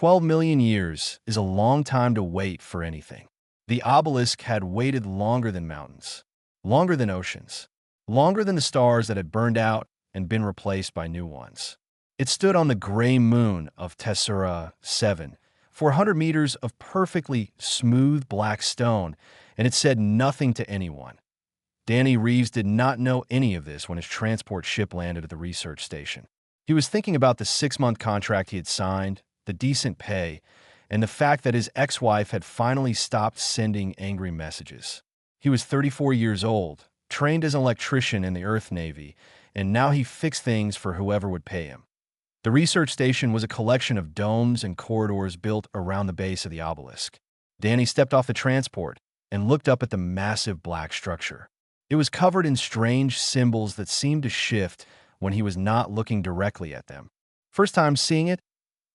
12 million years is a long time to wait for anything. The obelisk had waited longer than mountains, longer than oceans, longer than the stars that had burned out and been replaced by new ones. It stood on the gray moon of Tessera 7, 400 meters of perfectly smooth black stone, and it said nothing to anyone. Danny Reeves did not know any of this when his transport ship landed at the research station. He was thinking about the 6-month contract he had signed, the decent pay, and the fact that his ex-wife had finally stopped sending angry messages. He was 34 years old, trained as an electrician in the Earth Navy, and now he fixed things for whoever would pay him. The research station was a collection of domes and corridors built around the base of the obelisk. Danny stepped off the transport and looked up at the massive black structure. It was covered in strange symbols that seemed to shift when he was not looking directly at them. First time seeing it,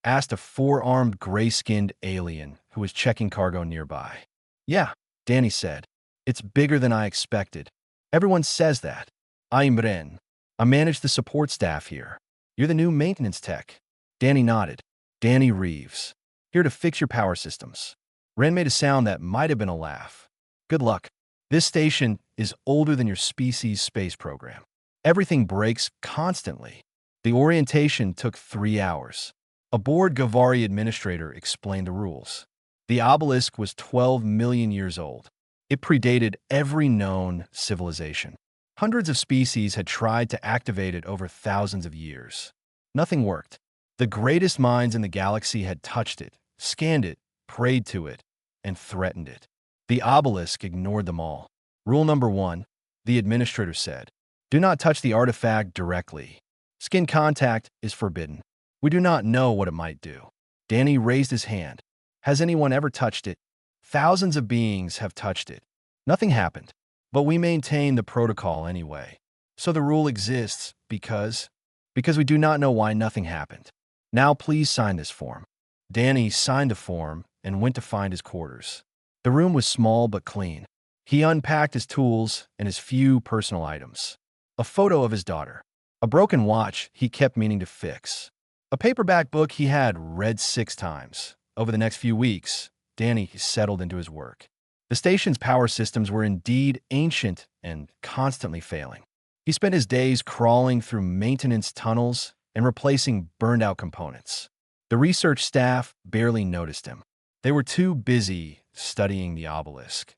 asked a 4-armed, gray-skinned alien who was checking cargo nearby. "Yeah," Danny said. "It's bigger than I expected. Everyone says that. I'm Ren. I manage the support staff here. You're the new maintenance tech." Danny nodded. "Danny Reeves. Here to fix your power systems." Ren made a sound that might have been a laugh. "Good luck. This station is older than your species' space program. Everything breaks constantly." The orientation took 3 hours. A bored Gavari administrator explained the rules. The obelisk was 12 million years old. It predated every known civilization. Hundreds of species had tried to activate it over thousands of years. Nothing worked. The greatest minds in the galaxy had touched it, scanned it, prayed to it, and threatened it. The obelisk ignored them all. Rule number 1, the administrator said, do not touch the artifact directly. Skin contact is forbidden. We do not know what it might do. Danny raised his hand. Has anyone ever touched it? Thousands of beings have touched it. Nothing happened, but we maintain the protocol anyway. So the rule exists because we do not know why nothing happened. Now please sign this form. Danny signed the form and went to find his quarters. The room was small but clean. He unpacked his tools and his few personal items. A photo of his daughter. A broken watch he kept meaning to fix. A paperback book he had read 6 times. Over the next few weeks, Danny settled into his work. The station's power systems were indeed ancient and constantly failing. He spent his days crawling through maintenance tunnels and replacing burned-out components. The research staff barely noticed him. They were too busy studying the obelisk.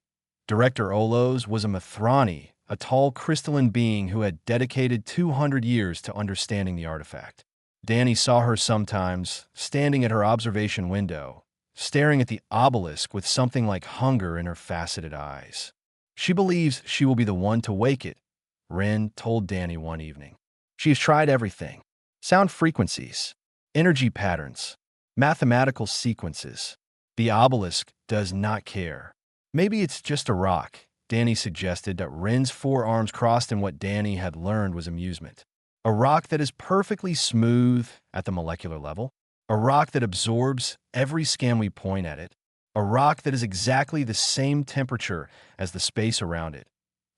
Director Olos was a Mithrani, a tall crystalline being who had dedicated 200 years to understanding the artifact. Danny saw her sometimes, standing at her observation window, staring at the obelisk with something like hunger in her faceted eyes. She believes she will be the one to wake it, Ren told Danny one evening. She has tried everything. Sound frequencies, energy patterns, mathematical sequences. The obelisk does not care. Maybe it's just a rock. Danny suggested that Ren's 4 arms crossed in what Danny had learned was amusement. A rock that is perfectly smooth at the molecular level. A rock that absorbs every scan we point at it. A rock that is exactly the same temperature as the space around it.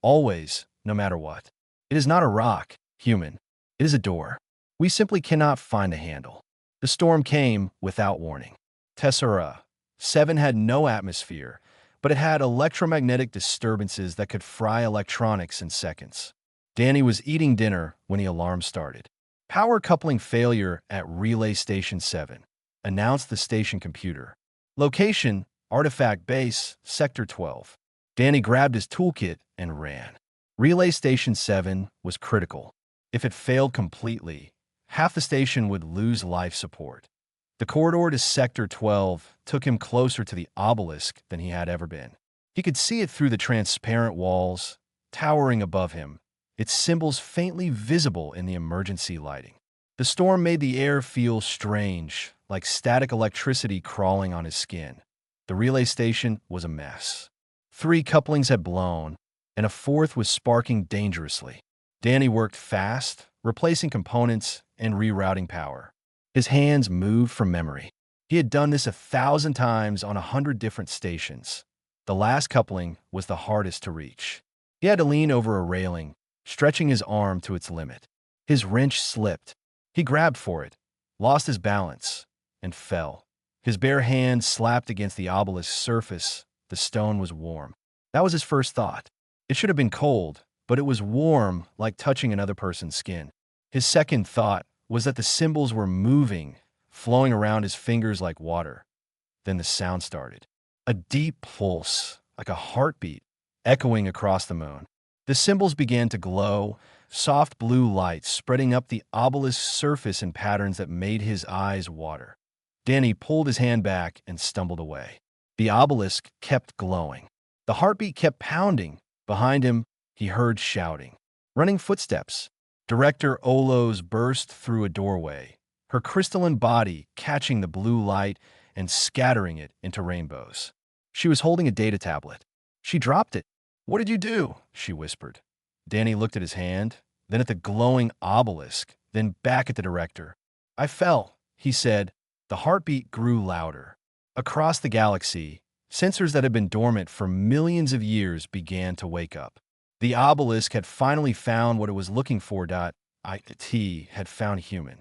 Always, no matter what. It is not a rock, human. It is a door. We simply cannot find the handle. The storm came without warning. Tessera 7 had no atmosphere, but it had electromagnetic disturbances that could fry electronics in seconds. Danny was eating dinner when the alarm started. Power coupling failure at Relay Station 7, announced the station computer. Location, Artifact Base, Sector 12. Danny grabbed his toolkit and ran. Relay Station 7 was critical. If it failed completely, half the station would lose life support. The corridor to Sector 12 took him closer to the obelisk than he had ever been. He could see it through the transparent walls, towering above him, its symbols faintly visible in the emergency lighting. The storm made the air feel strange, like static electricity crawling on his skin. The relay station was a mess. 3 couplings had blown, and a 4th was sparking dangerously. Danny worked fast, replacing components and rerouting power. His hands moved from memory. He had done this 1,000 times on 100 different stations. The last coupling was the hardest to reach. He had to lean over a railing, stretching his arm to its limit. His wrench slipped. He grabbed for it, lost his balance, and fell. His bare hand slapped against the obelisk's surface. The stone was warm. That was his first thought. It should have been cold, but it was warm, like touching another person's skin. His second thought was that the symbols were moving, flowing around his fingers like water. Then the sound started. A deep pulse, like a heartbeat, echoing across the moon. The symbols began to glow, soft blue light spreading up the obelisk's surface in patterns that made his eyes water. Danny pulled his hand back and stumbled away. The obelisk kept glowing. The heartbeat kept pounding. Behind him, he heard shouting. Running footsteps. Director Olos burst through a doorway, her crystalline body catching the blue light and scattering it into rainbows. She was holding a data tablet. She dropped it. "What did you do?" she whispered. Danny looked at his hand, then at the glowing obelisk, then back at the director. "I fell," he said. The heartbeat grew louder. Across the galaxy, sensors that had been dormant for millions of years began to wake up. The obelisk had finally found what it was looking for. It had found human.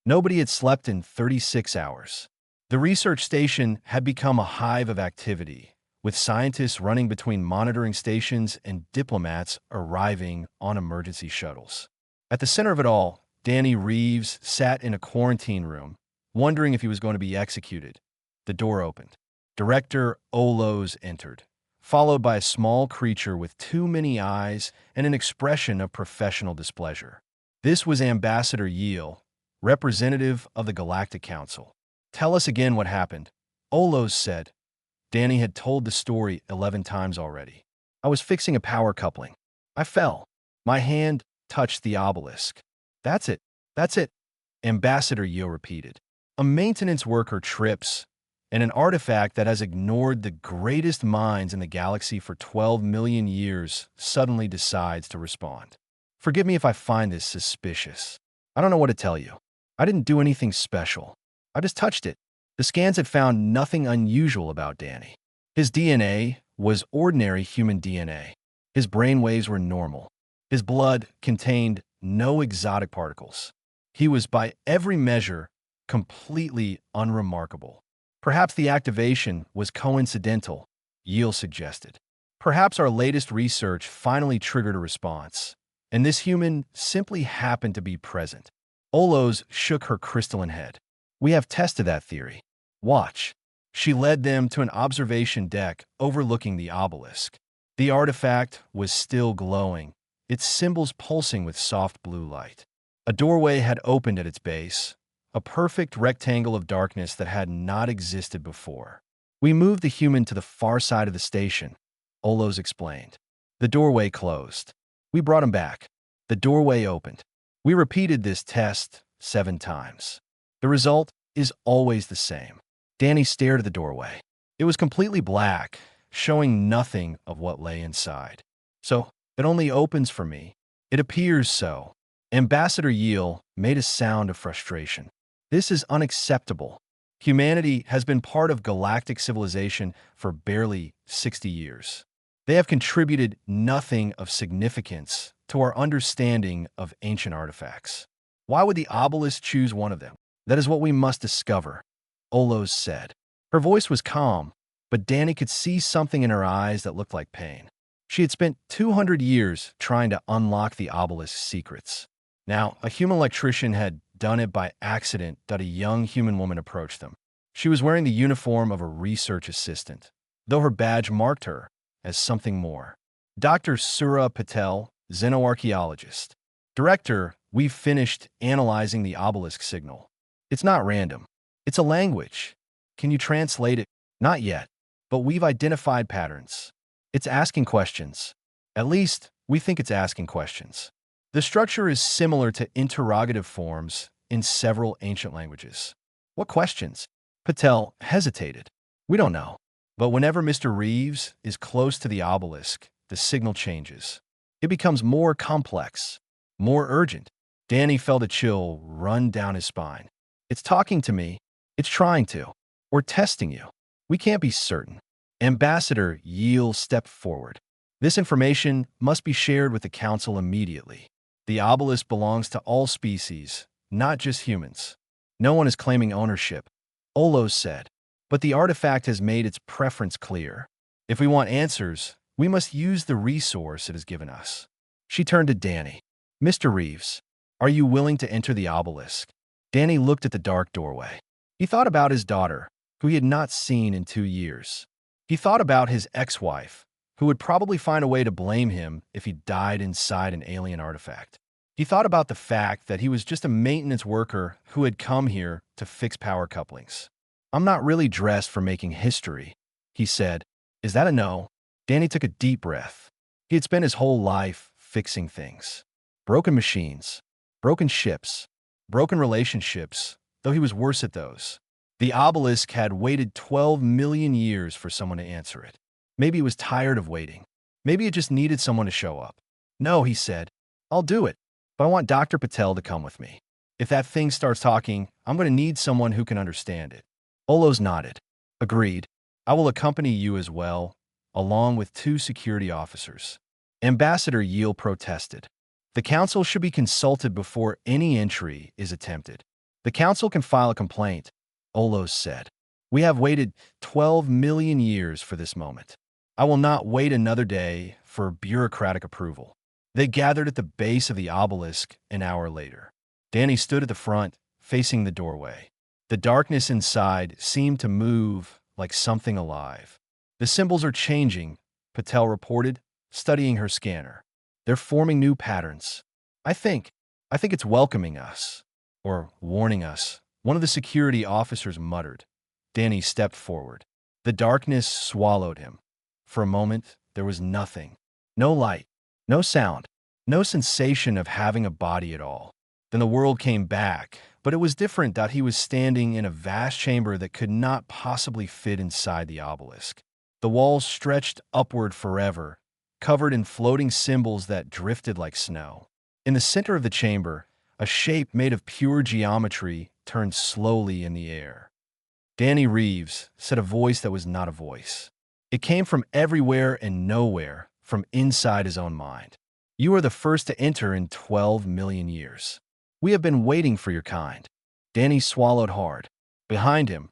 Nobody had slept in 36 hours. The research station had become a hive of activity, with scientists running between monitoring stations and diplomats arriving on emergency shuttles. At the center of it all, Danny Reeves sat in a quarantine room, wondering if he was going to be executed. The door opened. Director Olos entered, followed by a small creature with too many eyes and an expression of professional displeasure. This was Ambassador Yeel, representative of the Galactic Council. "Tell us again what happened," Olos said. Danny had told the story 11 times already. "I was fixing a power coupling. I fell. My hand touched the obelisk." That's it. That's it," Ambassador Yeel repeated. "A maintenance worker trips, and an artifact that has ignored the greatest minds in the galaxy for 12 million years suddenly decides to respond. Forgive me if I find this suspicious. I don't know what to tell you. I didn't do anything special. I just touched it." The scans had found nothing unusual about Danny. His DNA was ordinary human DNA. His brainwaves were normal. His blood contained no exotic particles. He was, by every measure, completely unremarkable. "Perhaps the activation was coincidental," Yeel suggested. "Perhaps our latest research finally triggered a response, and this human simply happened to be present." Olos shook her crystalline head. "We have tested that theory. Watch." She led them to an observation deck overlooking the obelisk. The artifact was still glowing, its symbols pulsing with soft blue light. A doorway had opened at its base, a perfect rectangle of darkness that had not existed before. "We moved the human to the far side of the station," Olos explained. The doorway closed. "We brought him back." The doorway opened. "We repeated this test 7 times. The result is always the same." Danny stared at the doorway. It was completely black, showing nothing of what lay inside. "So, it only opens for me. It appears so." Ambassador Yeel made a sound of frustration. "This is unacceptable. Humanity has been part of galactic civilization for barely 60 years. They have contributed nothing of significance to our understanding of ancient artifacts. Why would the obelisk choose one of them? That is what we must discover," Olos said. Her voice was calm, but Danny could see something in her eyes that looked like pain. She had spent 200 years trying to unlock the obelisk's secrets. Now, a human electrician had done it by accident that a young human woman approached them. She was wearing the uniform of a research assistant, though her badge marked her as something more. "Dr. Sura Patel, xenoarchaeologist. Director, we've finished analyzing the obelisk signal. It's not random. It's a language. Can you translate it?" "Not yet, but we've identified patterns. It's asking questions. At least, we think it's asking questions. The structure is similar to interrogative forms in several ancient languages." "What questions?" Patel hesitated. "We don't know. But whenever Mr. Reeves is close to the obelisk, the signal changes. It becomes more complex, more urgent." Danny felt a chill run down his spine. "It's talking to me. It's trying to. Or testing you. We can't be certain." Ambassador Yeel stepped forward. "This information must be shared with the Council immediately. The obelisk belongs to all species, not just humans. No one is claiming ownership," Olos said. but the artifact has made its preference clear. If we want answers, we must use the resource it has given us. She turned to Danny. Mr. Reeves, are you willing to enter the obelisk? Danny looked at the dark doorway. He thought about his daughter, who he had not seen in 2 years. He thought about his ex-wife, who would probably find a way to blame him if he died inside an alien artifact. He thought about the fact that he was just a maintenance worker who had come here to fix power couplings. I'm not really dressed for making history, he said. Is that a no? Danny took a deep breath. He had spent his whole life fixing things. Broken machines, broken ships, broken relationships, though he was worse at those. The obelisk had waited 12 million years for someone to answer it. Maybe he was tired of waiting. Maybe it just needed someone to show up. No, he said. I'll do it, but I want Dr. Patel to come with me. If that thing starts talking, I'm going to need someone who can understand it. Olos nodded. Agreed. I will accompany you as well, along with 2 security officers. Ambassador Yeel protested. The council should be consulted before any entry is attempted. The council can file a complaint, Olos said. We have waited 12 million years for this moment. I will not wait another day for bureaucratic approval. They gathered at the base of the obelisk an hour later. Danny stood at the front, facing the doorway. The darkness inside seemed to move like something alive. The symbols are changing, Patel reported, studying her scanner. They're forming new patterns. I think it's welcoming us, or warning us, one of the security officers muttered. Danny stepped forward. The darkness swallowed him. For a moment, there was nothing. No light, no sound, no sensation of having a body at all. Then the world came back, but it was different that he was standing in a vast chamber that could not possibly fit inside the obelisk. The walls stretched upward forever, covered in floating symbols that drifted like snow. In the center of the chamber, a shape made of pure geometry turned slowly in the air. Danny Reeves said a voice that was not a voice. It came from everywhere and nowhere, from inside his own mind. You are the first to enter in 12 million years. We have been waiting for your kind. Danny swallowed hard. Behind him,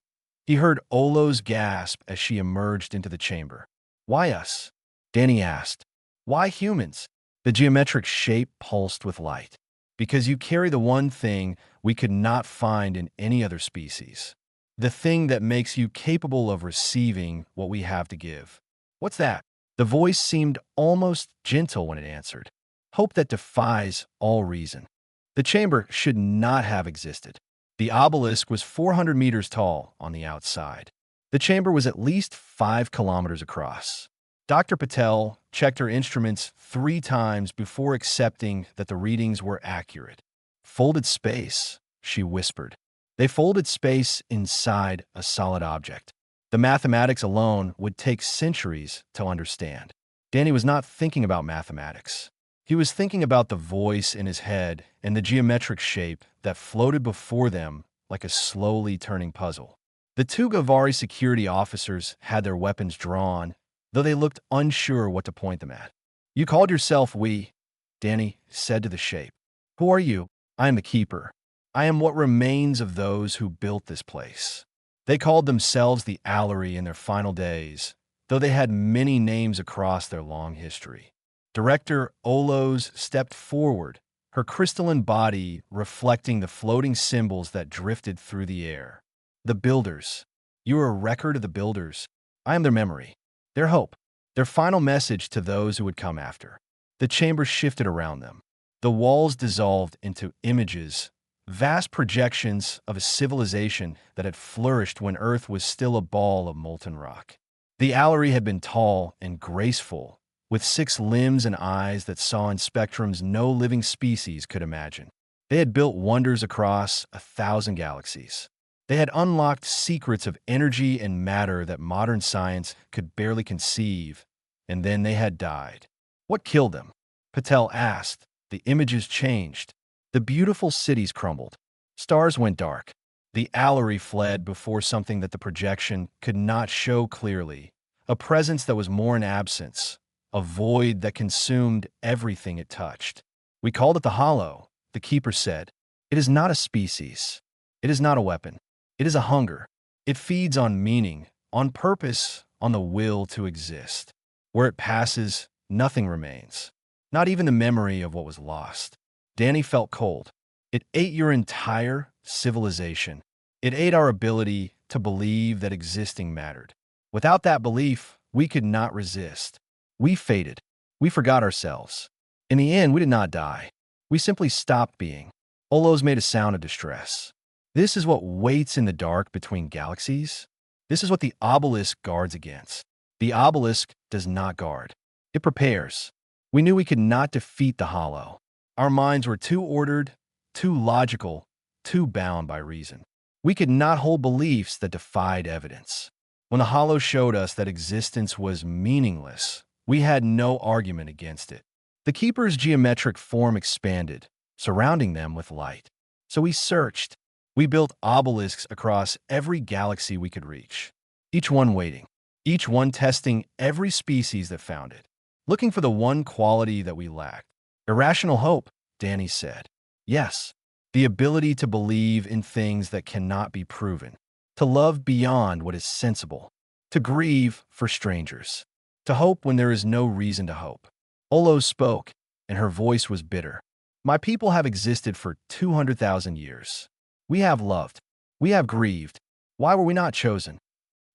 he heard Olos gasp as she emerged into the chamber. Why us? Danny asked. Why humans? The geometric shape pulsed with light. Because you carry the one thing we could not find in any other species. The thing that makes you capable of receiving what we have to give. What's that? The voice seemed almost gentle when it answered. Hope that defies all reason. The chamber should not have existed. The obelisk was 400 meters tall on the outside. The chamber was at least 5 kilometers across. Dr. Patel checked her instruments 3 times before accepting that the readings were accurate. Folded space, she whispered. They folded space inside a solid object. The mathematics alone would take centuries to understand. Danny was not thinking about mathematics. He was thinking about the voice in his head and the geometric shape that floated before them like a slowly turning puzzle. The 2 Gavari security officers had their weapons drawn, though they looked unsure what to point them at. You called yourself we, Danny said to the shape. Who are you? I am the keeper. I am what remains of those who built this place. They called themselves the Allery in their final days, though they had many names across their long history. Director Olos stepped forward, her crystalline body reflecting the floating symbols that drifted through the air. The Builders. You are a record of the Builders. I am their memory, their hope, their final message to those who would come after. The chamber shifted around them. The walls dissolved into images, vast projections of a civilization that had flourished when Earth was still a ball of molten rock. The Allery had been tall and graceful, with 6 limbs and eyes that saw in spectrums no living species could imagine. They had built wonders across 1,000 galaxies. They had unlocked secrets of energy and matter that modern science could barely conceive, and then they had died. What killed them? Patel asked. The images changed. The beautiful cities crumbled. Stars went dark. The Allery fled before something that the projection could not show clearly, a presence that was more an absence, a void that consumed everything it touched. We called it the Hollow, the Keeper said. It is not a species. It is not a weapon. It is a hunger. It feeds on meaning, on purpose, on the will to exist. Where it passes, nothing remains, not even the memory of what was lost. Danny felt cold. It ate your entire civilization. It ate our ability to believe that existing mattered. Without that belief, we could not resist. We faded. We forgot ourselves. In the end, we did not die. We simply stopped being. Olos made a sound of distress. This is what waits in the dark between galaxies. This is what the Obelisk guards against. The Obelisk does not guard. It prepares. We knew we could not defeat the Hollow. Our minds were too ordered, too logical, too bound by reason. We could not hold beliefs that defied evidence. When the Hollow showed us that existence was meaningless, we had no argument against it. The Keeper's geometric form expanded, surrounding them with light. So we searched. We built obelisks across every galaxy we could reach, each one waiting, each one testing every species that found it, looking for the one quality that we lacked. Irrational hope, Danny said. Yes, the ability to believe in things that cannot be proven, to love beyond what is sensible, to grieve for strangers, to hope when there is no reason to hope. Olo spoke, and her voice was bitter. My people have existed for 200,000 years. We have loved. We have grieved. Why were we not chosen?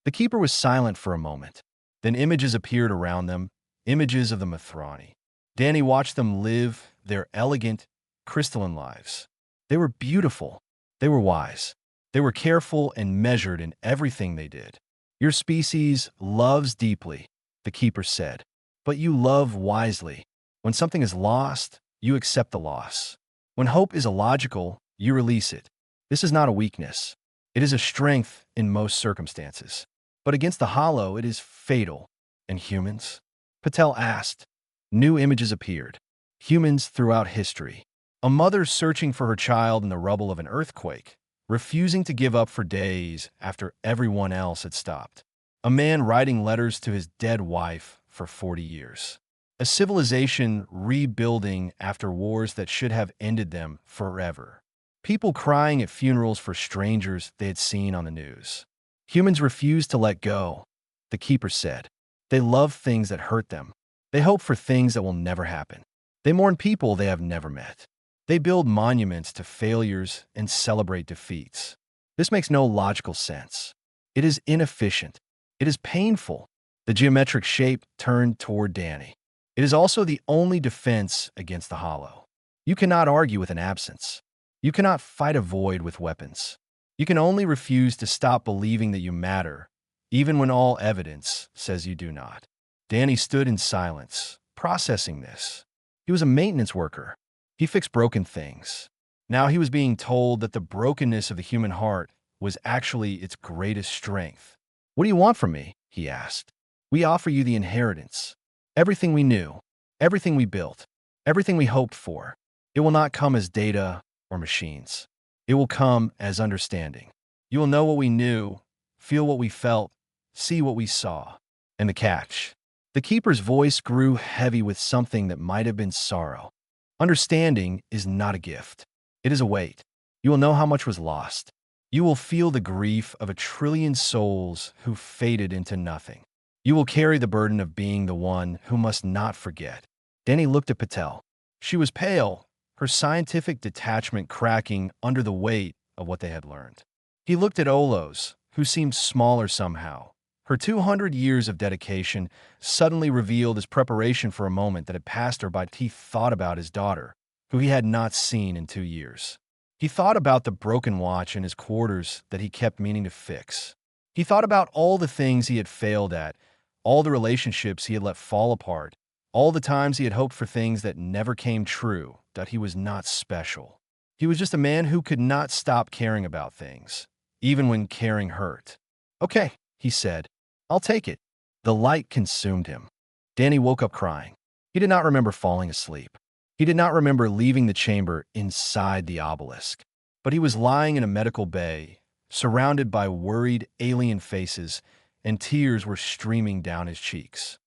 The Keeper was silent for a moment. Then images appeared around them, images of the Mithrani. Danny watched them live their elegant, crystalline lives. They were beautiful. They were wise. They were careful and measured in everything they did. Your species loves deeply, the Keeper said, but you love wisely. When something is lost, you accept the loss. When hope is illogical, you release it. This is not a weakness. It is a strength in most circumstances. But against the Hollow, it is fatal. And humans? Patel asked. New images appeared. Humans throughout history. A mother searching for her child in the rubble of an earthquake, refusing to give up for days after everyone else had stopped. A man writing letters to his dead wife for 40 years. A civilization rebuilding after wars that should have ended them forever. People crying at funerals for strangers they had seen on the news. Humans refuse to let go, the Keeper said. They love things that hurt them. They hope for things that will never happen. They mourn people they have never met. They build monuments to failures and celebrate defeats. This makes no logical sense. It is inefficient. It is painful. The geometric shape turned toward Danny. It is also the only defense against the Hollow. You cannot argue with an absence. You cannot fight a void with weapons. You can only refuse to stop believing that you matter, even when all evidence says you do not. Danny stood in silence, processing this. He was a maintenance worker. He fixed broken things. Now he was being told that the brokenness of the human heart was actually its greatest strength. What do you want from me? He asked. We offer you the inheritance. Everything we knew, everything we built, everything we hoped for. It will not come as data or machines. It will come as understanding. You will know what we knew, feel what we felt, see what we saw. And the catch. The Keeper's voice grew heavy with something that might have been sorrow. Understanding is not a gift. It is a weight. You will know how much was lost. You will feel the grief of 1 trillion souls who faded into nothing. You will carry the burden of being the one who must not forget. Danny looked at Patel. She was pale, her scientific detachment cracking under the weight of what they had learned. He looked at Olos, who seemed smaller somehow. Her 200 years of dedication suddenly revealed his preparation for a moment that had passed her by. He thought about his daughter, who he had not seen in 2 years. He thought about the broken watch in his quarters that he kept meaning to fix. He thought about all the things he had failed at, all the relationships he had let fall apart, all the times he had hoped for things that never came true, that he was not special. He was just a man who could not stop caring about things, even when caring hurt. Okay, he said. I'll take it. The light consumed him. Danny woke up crying. He did not remember falling asleep. He did not remember leaving the chamber inside the obelisk. But he was lying in a medical bay, surrounded by worried alien faces, and tears were streaming down his cheeks.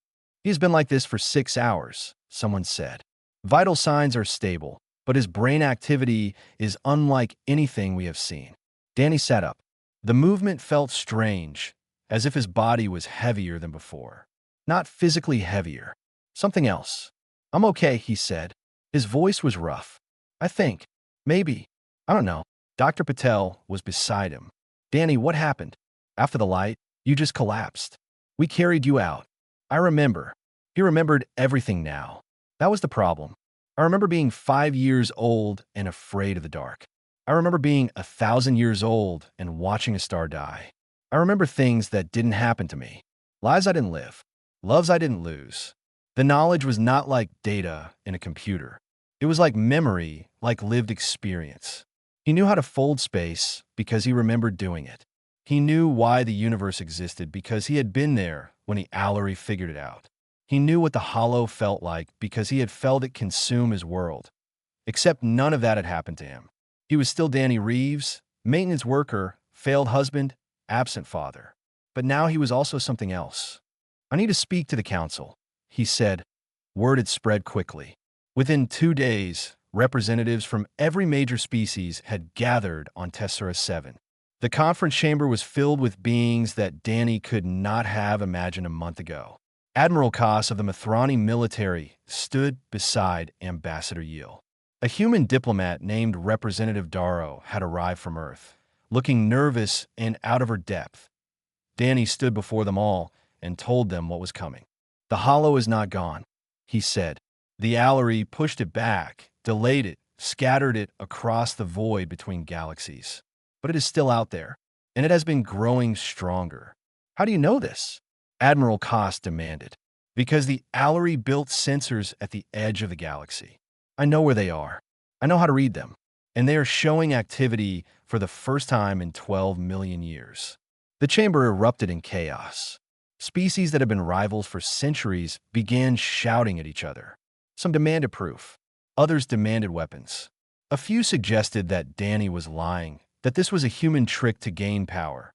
He has been like this for 6 hours, someone said. Vital signs are stable, but his brain activity is unlike anything we have seen. Danny sat up. The movement felt strange, as if his body was heavier than before. Not physically heavier. Something else. "I'm okay," he said. His voice was rough. "I think. Maybe. I don't know." Dr. Patel was beside him. "Danny, what happened? After the light, you just collapsed. We carried you out." "I remember." He remembered everything now. That was the problem. "I remember being 5 years old and afraid of the dark. I remember being 1,000 years old and watching a star die. I remember things that didn't happen to me. Lives I didn't live. Loves I didn't lose." The knowledge was not like data in a computer. It was like memory, like lived experience. He knew how to fold space because he remembered doing it. He knew why the universe existed because he had been there when the Allery figured it out. He knew what the hollow felt like because he had felt it consume his world. Except none of that had happened to him. He was still Danny Reeves, maintenance worker, failed husband, absent father. But now he was also something else. "I need to speak to the council," he said. Word had spread quickly. Within 2 days, representatives from every major species had gathered on Tessera 7. The conference chamber was filled with beings that Danny could not have imagined a month ago. Admiral Koss of the Mithrani military stood beside Ambassador Yeel. A human diplomat named Representative Darrow had arrived from Earth, looking nervous and out of her depth. Danny stood before them all and told them what was coming. "The hollow is not gone," he said. "The Allery pushed it back, delayed it, scattered it across the void between galaxies. But it is still out there, and it has been growing stronger." "How do you know this?" Admiral Koss demanded. "Because the Allery built sensors at the edge of the galaxy. I know where they are. I know how to read them. And they are showing activity for the first time in 12 million years." The chamber erupted in chaos. Species that had been rivals for centuries began shouting at each other. Some demanded proof. Others demanded weapons. A few suggested that Danny was lying, that this was a human trick to gain power.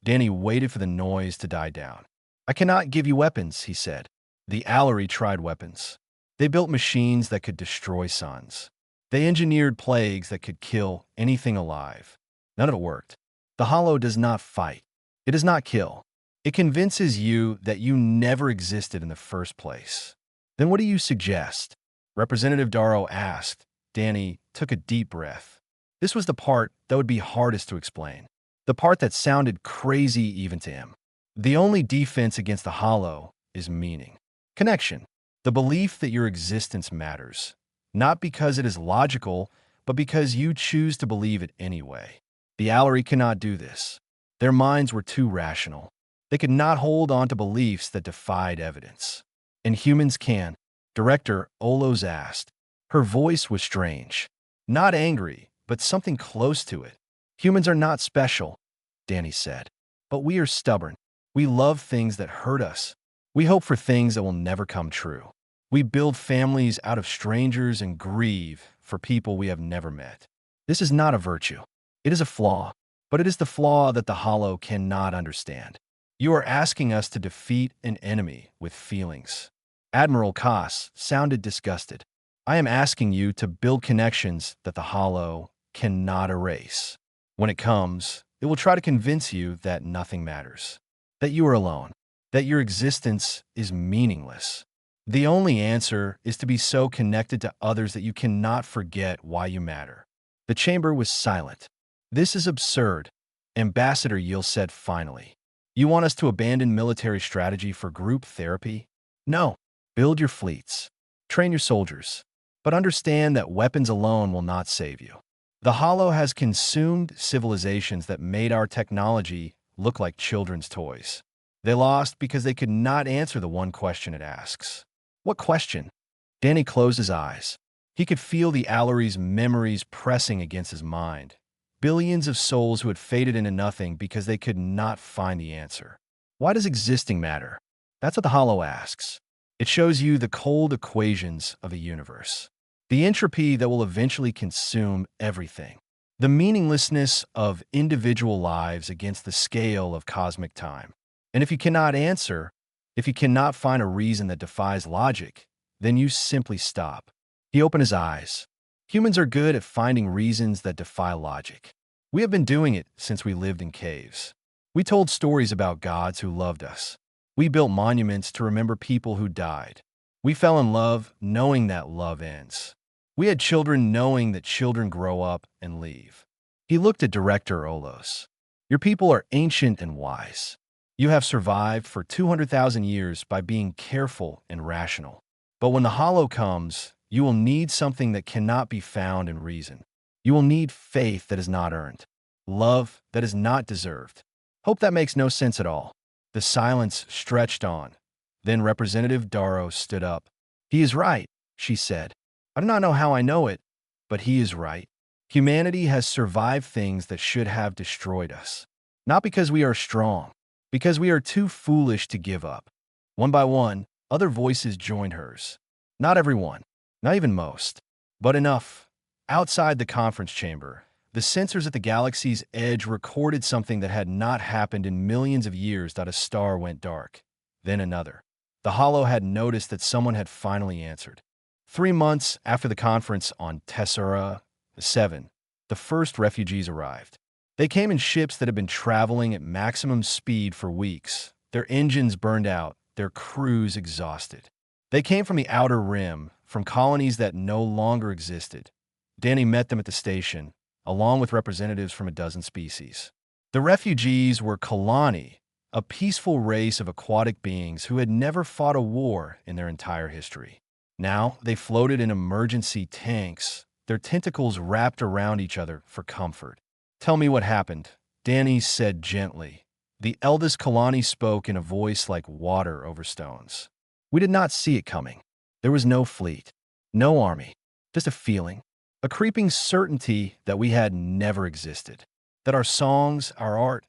Danny waited for the noise to die down. "I cannot give you weapons," he said. The Allery tried weapons. They built machines that could destroy suns. They engineered plagues that could kill anything alive. None of it worked. The hollow does not fight. It does not kill. It convinces you that you never existed in the first place. "Then what do you suggest?" Representative Darrow asked. Danny took a deep breath. This was the part that would be hardest to explain. The part that sounded crazy even to him. "The only defense against the hollow is meaning. Connection. The belief that your existence matters. Not because it is logical, but because you choose to believe it anyway. The Allery cannot do this. Their minds were too rational. They could not hold on to beliefs that defied evidence. And humans can." Director Olos asked. Her voice was strange. Not angry, but something close to it. "Humans are not special," Danny said. "But we are stubborn. We love things that hurt us. We hope for things that will never come true. We build families out of strangers and grieve for people we have never met. This is not a virtue. It is a flaw, but it is the flaw that the hollow cannot understand. You are asking us to defeat an enemy with feelings." Admiral Koss sounded disgusted. "I am asking you to build connections that the hollow cannot erase. When it comes, it will try to convince you that nothing matters, that you are alone, that your existence is meaningless. The only answer is to be so connected to others that you cannot forget why you matter." The chamber was silent. "This is absurd," Ambassador Yeel said finally. "You want us to abandon military strategy for group therapy? No. Build your fleets. Train your soldiers. But understand that weapons alone will not save you. The hollow has consumed civilizations that made our technology look like children's toys. They lost because they could not answer the one question it asks." "What question?" Danny closed his eyes. He could feel the Allery's memories pressing against his mind. Billions of souls who had faded into nothing because they could not find the answer. "Why does existing matter?" That's what the hollow asks. It shows you the cold equations of a universe. The entropy that will eventually consume everything. The meaninglessness of individual lives against the scale of cosmic time. And if you cannot answer, if you cannot find a reason that defies logic, then you simply stop. He opened his eyes. Humans are good at finding reasons that defy logic. We have been doing it since we lived in caves. We told stories about gods who loved us. We built monuments to remember people who died. We fell in love knowing that love ends. We had children knowing that children grow up and leave. He looked at Director Olos. Your people are ancient and wise. You have survived for 200,000 years by being careful and rational. But when the hollow comes, you will need something that cannot be found in reason. You will need faith that is not earned, love that is not deserved. Hope that makes no sense at all. The silence stretched on. Then Representative Darrow stood up. He is right, she said. I do not know how I know it, but he is right. Humanity has survived things that should have destroyed us. Not because we are strong, because we are too foolish to give up. One by one, other voices joined hers. Not everyone, not even most, but enough. Outside the conference chamber, the sensors at the galaxy's edge recorded something that had not happened in millions of years. A star went dark, then another. The Hollow had noticed that someone had finally answered. 3 months after the conference on Tessera 7, the first refugees arrived. They came in ships that had been traveling at maximum speed for weeks, their engines burned out, their crews exhausted. They came from the Outer Rim, from colonies that no longer existed. Danny met them at the station, along with representatives from a dozen species. The refugees were Kalani, a peaceful race of aquatic beings who had never fought a war in their entire history. Now they floated in emergency tanks, their tentacles wrapped around each other for comfort. Tell me what happened, Danny said gently. The eldest Kalani spoke in a voice like water over stones. We did not see it coming. There was no fleet, no army, just a feeling, a creeping certainty that we had never existed, that our songs, our art,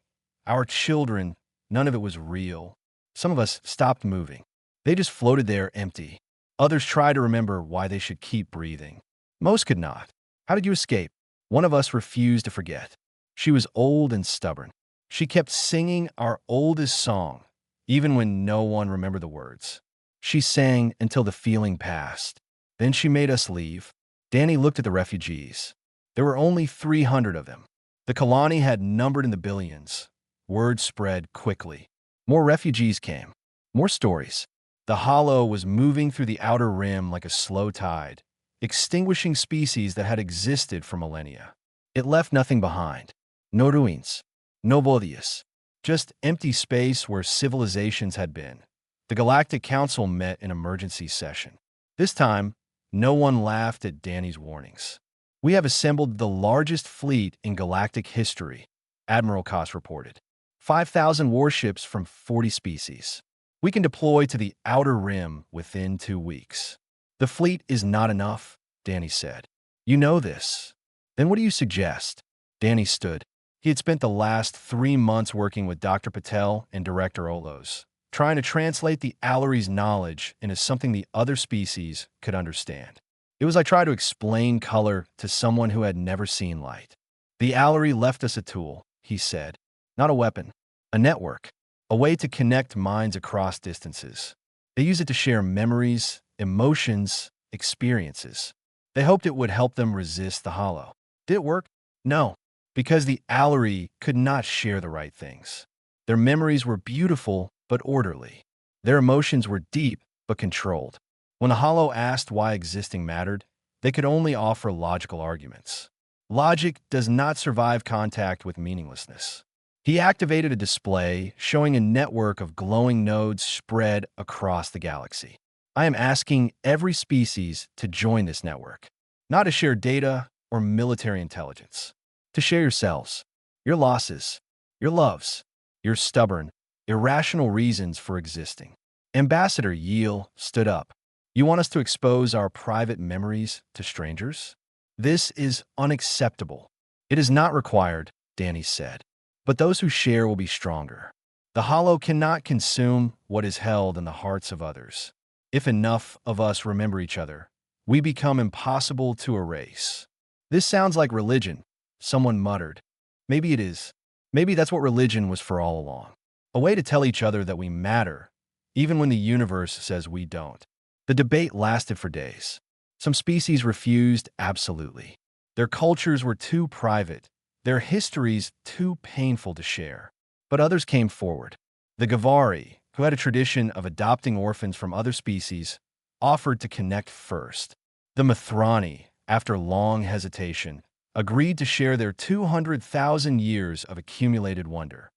our children, none of it was real. Some of us stopped moving. They just floated there empty. Others tried to remember why they should keep breathing. Most could not. How did you escape? One of us refused to forget. She was old and stubborn. She kept singing our oldest song, even when no one remembered the words. She sang until the feeling passed. Then she made us leave. Danny looked at the refugees. There were only 300 of them. The Kalani had numbered in the billions. Word spread quickly. More refugees came. More stories. The Hollow was moving through the Outer Rim like a slow tide, extinguishing species that had existed for millennia. It left nothing behind. No ruins. No bodies. Just empty space where civilizations had been. The Galactic Council met in emergency session. This time, no one laughed at Danny's warnings. We have assembled the largest fleet in galactic history, Admiral Koss reported. 5,000 warships from 40 species. We can deploy to the Outer Rim within 2 weeks. The fleet is not enough, Danny said. You know this. Then what do you suggest? Danny stood. He had spent the last 3 months working with Dr. Patel and Director Olos, trying to translate the Allery's knowledge into something the other species could understand. It was like trying to explain color to someone who had never seen light. The Allery left us a tool, he said. Not a weapon. A network. A way to connect minds across distances. They use it to share memories, emotions, experiences. They hoped it would help them resist the Hollow. Did it work? No, because the Allery could not share the right things. Their memories were beautiful but orderly. Their emotions were deep but controlled. When the Hollow asked why existing mattered, they could only offer logical arguments. Logic does not survive contact with meaninglessness. He activated a display showing a network of glowing nodes spread across the galaxy. I am asking every species to join this network, not to share data or military intelligence, to share yourselves, your losses, your loves, your stubborn, irrational reasons for existing. Ambassador Yeel stood up. You want us to expose our private memories to strangers? This is unacceptable. It is not required, Danny said. But those who share will be stronger. The Hollow cannot consume what is held in the hearts of others. If enough of us remember each other, we become impossible to erase. This sounds like religion, someone muttered. Maybe it is. Maybe that's what religion was for all along. A way to tell each other that we matter, even when the universe says we don't. The debate lasted for days. Some species refused absolutely. Their cultures were too private. their histories too painful to share. But others came forward. The Gavari, who had a tradition of adopting orphans from other species, offered to connect first. The Mithrani, after long hesitation, agreed to share their 200,000 years of accumulated wonder.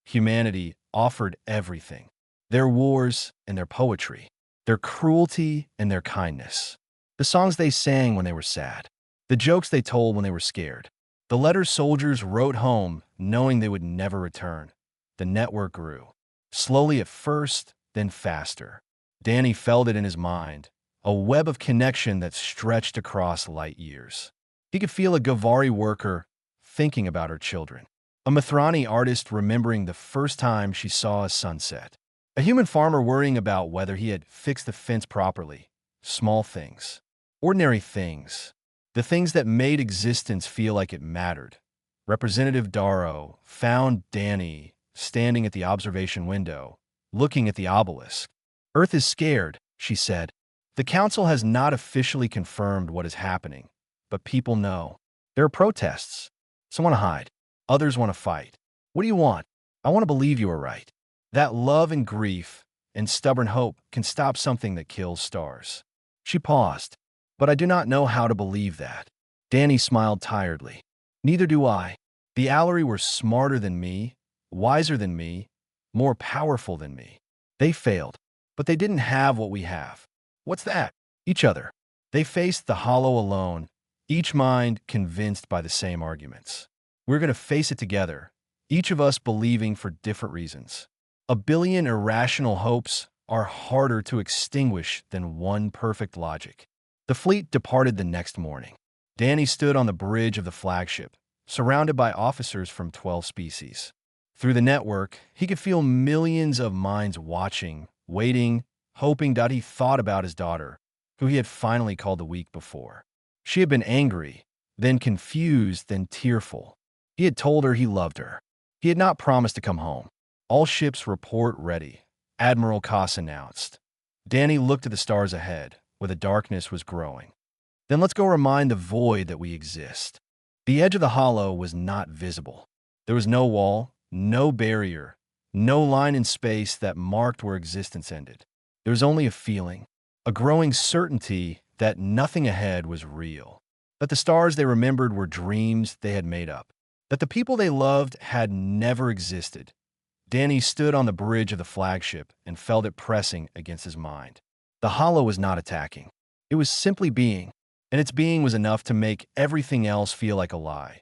Humanity offered everything: their wars and their poetry, their cruelty and their kindness, the songs they sang when they were sad, the jokes they told when they were scared, the letters soldiers wrote home knowing they would never return. The network grew, slowly at first, then faster. Danny felt it in his mind, a web of connection that stretched across light years. He could feel a Gavari worker thinking about her children, a Mithrani artist remembering the first time she saw a sunset, a human farmer worrying about whether he had fixed the fence properly. Small things, ordinary things, the things that made existence feel like it mattered. Representative Darrow found Danny standing at the observation window, looking at the obelisk. "Earth is scared," she said. "The council has not officially confirmed what is happening, but people know. There are protests. Some want to hide. Others want to fight. What do you want? I want to believe you are right. That love and grief and stubborn hope can stop something that kills stars." She paused. "But I do not know how to believe that." Danny smiled tiredly. "Neither do I. The Allery were smarter than me, wiser than me, more powerful than me. They failed, but they didn't have what we have." "What's that?" "Each other." They faced the hollow alone, each mind convinced by the same arguments. "We're going to face it together, each of us believing for different reasons. A billion irrational hopes are harder to extinguish than one perfect logic." The fleet departed the next morning. Danny stood on the bridge of the flagship, surrounded by officers from 12 species. Through the network, he could feel millions of minds watching, waiting, hoping. He thought about his daughter, who he had finally called the week before. She had been angry, then confused, then tearful. He had told her he loved her. He had not promised to come home. "All ships report ready," Admiral Koss announced. Danny looked at the stars ahead, where the darkness was growing. "Then let's go remind the void that we exist." The edge of the hollow was not visible. There was no wall, no barrier, no line in space that marked where existence ended. There was only a feeling, a growing certainty that nothing ahead was real, that the stars they remembered were dreams they had made up, that the people they loved had never existed. Danny stood on the bridge of the flagship and felt it pressing against his mind. The hollow was not attacking. It was simply being, and its being was enough to make everything else feel like a lie.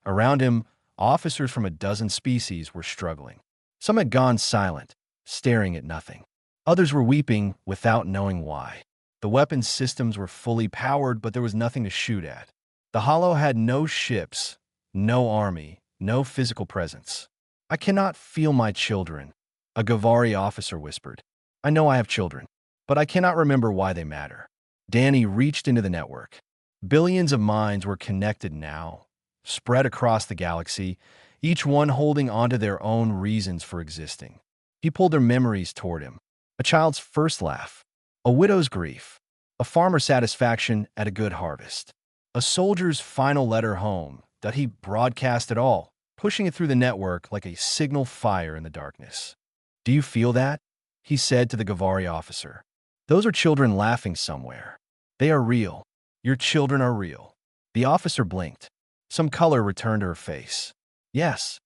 Around him, officers from a dozen species were struggling. Some had gone silent, staring at nothing. Others were weeping without knowing why. The weapons systems were fully powered, but there was nothing to shoot at. The hollow had no ships, no army, no physical presence. "I cannot feel my children," a Gavari officer whispered. "I know I have children, but I cannot remember why they matter." Danny reached into the network. Billions of minds were connected now, spread across the galaxy, each one holding onto their own reasons for existing. He pulled their memories toward him. A child's first laugh, a widow's grief, a farmer's satisfaction at a good harvest, a soldier's final letter home. That he broadcast it all, pushing it through the network like a signal fire in the darkness. "Do you feel that?" he said to the Gavari officer. "Those are children laughing somewhere. They are real. Your children are real." The officer blinked. Some color returned to her face. Yes,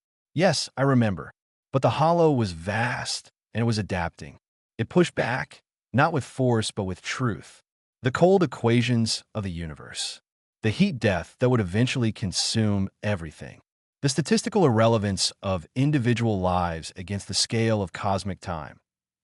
I remember." But the hollow was vast, and it was adapting. It pushed back, not with force, but with truth. The cold equations of the universe. The heat death that would eventually consume everything. The statistical irrelevance of individual lives against the scale of cosmic time.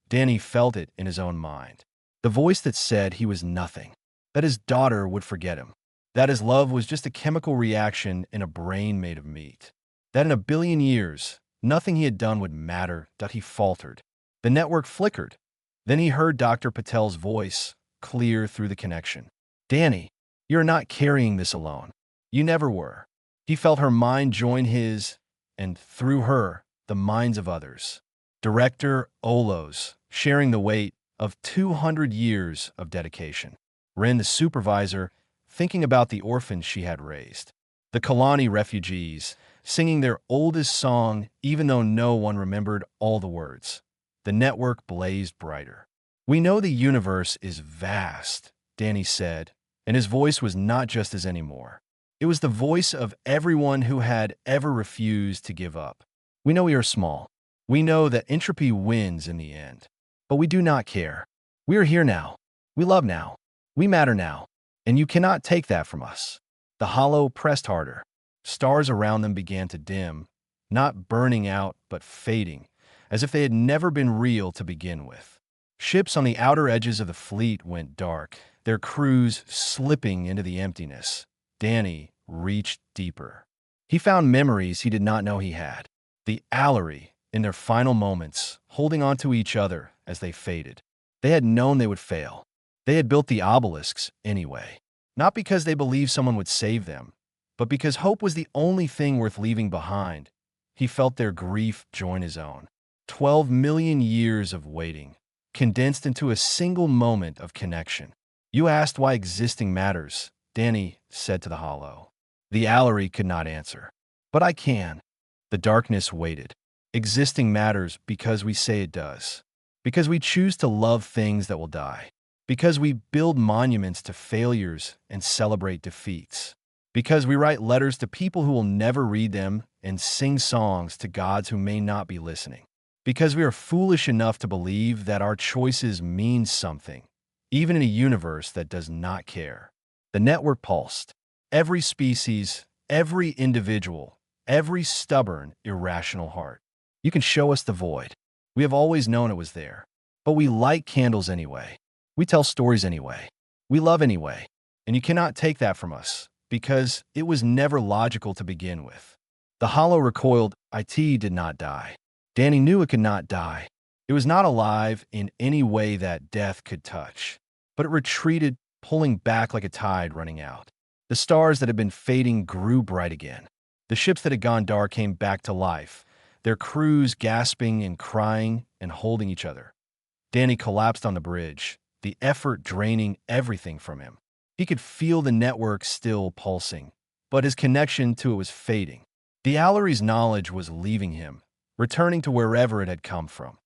Danny felt it in his own mind. The voice that said he was nothing, that his daughter would forget him, that his love was just a chemical reaction in a brain made of meat, that in a billion years, nothing he had done would matter. He faltered. The network flickered. Then he heard Dr. Patel's voice, clear through the connection. "Danny, you're not carrying this alone. You never were." He felt her mind join his, and through her, the minds of others. Director Olos, sharing the weight of 200 years of dedication. Ren, the supervisor, thinking about the orphans she had raised. The Kalani refugees, singing their oldest song even though no one remembered all the words. The network blazed brighter. "We know the universe is vast," Danny said, and his voice was not just his anymore. It was the voice of everyone who had ever refused to give up. "We know we are small. We know that entropy wins in the end. But we do not care. We are here now. We love now. We matter now. And you cannot take that from us." The hollow pressed harder. Stars around them began to dim, not burning out but fading, as if they had never been real to begin with. Ships on the outer edges of the fleet went dark, their crews slipping into the emptiness. Danny reached deeper. He found memories he did not know he had. The Allery, in their final moments, holding on to each other as they faded. They had known they would fail. They had built the obelisks anyway. Not because they believed someone would save them, but because hope was the only thing worth leaving behind. He felt their grief join his own. 12 million years of waiting, condensed into a single moment of connection. "You asked why existing matters," Danny said to the hollow. The Allery could not answer. "But I can." The darkness waited. Existing matters because we say it does. Because we choose to love things that will die. Because we build monuments to failures and celebrate defeats. Because we write letters to people who will never read them and sing songs to gods who may not be listening. Because we are foolish enough to believe that our choices mean something, even in a universe that does not care. The network pulsed. Every species, every individual, every stubborn, irrational heart. "You can show us the void. We have always known it was there. But we light candles anyway. We tell stories anyway. We love anyway. And you cannot take that from us, because it was never logical to begin with." The hollow recoiled. It did not die. Danny knew it could not die. It was not alive in any way that death could touch. But it retreated, pulling back like a tide running out. The stars that had been fading grew bright again. The ships that had gone dark came back to life, their crews gasping and crying and holding each other. Danny collapsed on the bridge, the effort draining everything from him. He could feel the network still pulsing, but his connection to it was fading. The Allery's knowledge was leaving him, returning to wherever it had come from.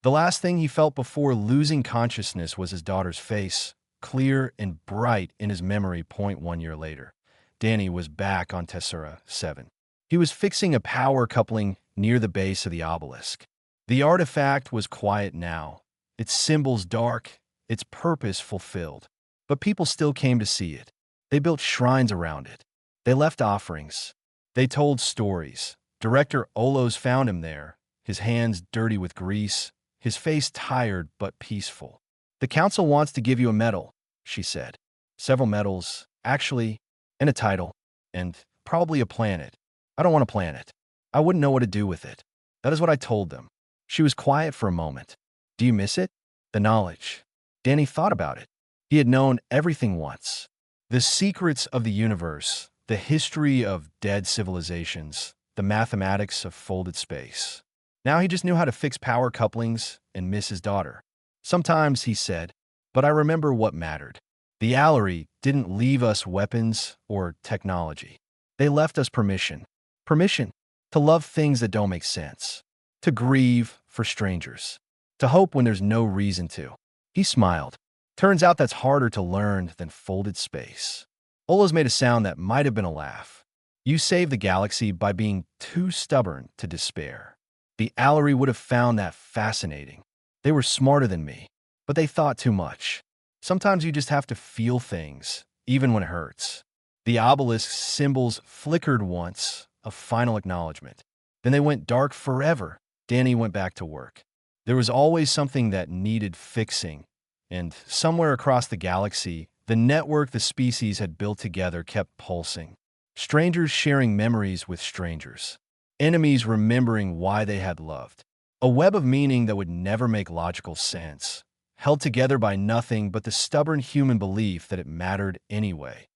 The last thing he felt before losing consciousness was his daughter's face, clear and bright in his memory. 1 year later, Danny was back on Tessera 7. He was fixing a power coupling near the base of the obelisk. The artifact was quiet now, its symbols dark, its purpose fulfilled. But people still came to see it. They built shrines around it. They left offerings. They told stories. Director Olos found him there, his hands dirty with grease, his face tired but peaceful. "The council wants to give you a medal," she said. "Several medals, actually, and a title, and probably a planet. I don't want a planet. I wouldn't know what to do with it." That is what I told them. She was quiet for a moment. "Do you miss it?" The knowledge. Danny thought about it. He had known everything once. The secrets of the universe, the history of dead civilizations, the mathematics of folded space. Now he just knew how to fix power couplings and miss his daughter. "Sometimes," he said, "but I remember what mattered. The Allery didn't leave us weapons or technology. They left us permission. Permission to love things that don't make sense. To grieve for strangers. To hope when there's no reason to." He smiled. "Turns out that's harder to learn than folded space." Olos made a sound that might have been a laugh. "You saved the galaxy by being too stubborn to despair." The Allery would have found that fascinating. They were smarter than me, but they thought too much. Sometimes you just have to feel things, even when it hurts. The obelisk's symbols flickered once, a final acknowledgement. Then they went dark forever. Danny went back to work. There was always something that needed fixing, and somewhere across the galaxy, the network the species had built together kept pulsing. Strangers sharing memories with strangers. Enemies remembering why they had loved. A web of meaning that would never make logical sense, held together by nothing but the stubborn human belief that it mattered anyway.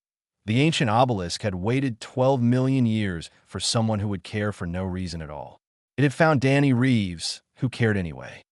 The ancient obelisk had waited 12 million years for someone who would care for no reason at all. It had found Danny Reeves, who cared anyway.